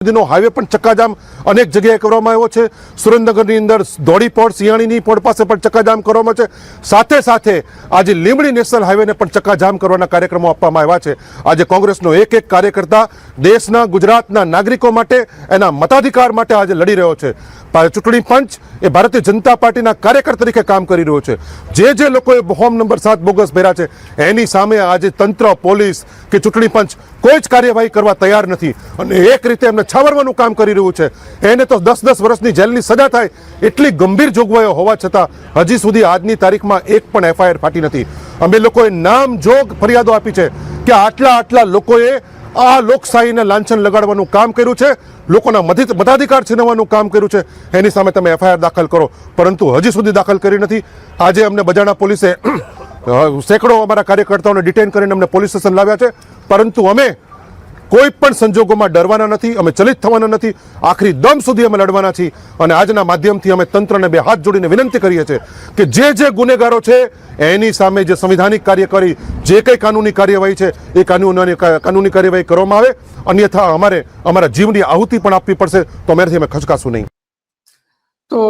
સુધીનો હાઈવે પણ ચક્કાજામ અનેક જગ્યાએ કરવામાં આવ્યો છે। સુરેન્દ્રનગરની અંદર ધોળી પોળ સિયાણીની પોળ પાસે પણ ચક્કાજામ કરવામાં છે। સાથે સાથે આજે લીંબડી નેશનલ હાઈવેને પણ ચક્કાજામ કરવાના કાર્યક્રમો આપવામાં આવ્યા છે। આજે કોંગ્રેસનો એક એક કાર્યકર્તા દેશના ગુજરાતના નાગરિકો માટે એના મતાધિકાર માટે આજે લડી રહ્યો છે। ચૂંટણી પંચ એ ભારતીય જનતા પાર્ટીના કાર્યકર તરીકે કામ કરી રહ્યો છે। જે લોકોએ ફોર્મ નંબર 7 બોગસ ભર્યા છે એની સામે આજે તંત્ર, પોલીસ કે ચૂંટણી પંચ કોઈ જ કાર્યવાહી કરવા તૈયાર નથી અને એક રીતે એમને છાવરવાનું કામ કરી રહ્યું છે। એને તો 10-10 વર્ષની જેલની સજા થાય એટલી ગંભીર જોગવાઈઓ હોવા છતાં હજી સુધી આજની તારીખમાં એક પણ FIR ફાટી નથી। અમે લોકોએ નામજોગ ફરિયાદો આપી છે કે આટલા લોકોએ આ લોકશાહીને લાંછન લગાડવાનું કામ કર્યું છે, લોકોના મતાધિકાર છીનવવાનું કામ કર્યું છે। એની સામે તમે FIR દાખલ કરો, પરંતુ હજી સુધી દાખલ કરી નથી। આજે અમને બજાણા પોલીસે સેંકડો અમારા કાર્યકર્તાઓને ડિટેન કરીને અમને પોલીસ સ્ટેશન લાવ્યા છે, પરંતુ અમે કોઈ પણ સંજોગોમાં ડરવાના નથી, અમે ચલિત થવાના નથી। આખરી દમ સુધી અમે લડવાના છીએ અને આજના માધ્યમથી અમે તંત્રને બે હાથ જોડીને વિનંતી કરીએ છીએ કે જે ગુનેગારો છે એની સામે જે સંવિધાનિક કાર્ય કરી જે કંઈ કાનૂની કાર્યવાહી છે એ કાનૂની કાર્યવાહી કરવામાં આવે, અન્યથા અમારે અમારા જીવની આહુતિ પણ આપવી પડશે, તો અમારાથી અમે ખચકાશું નહીં। તો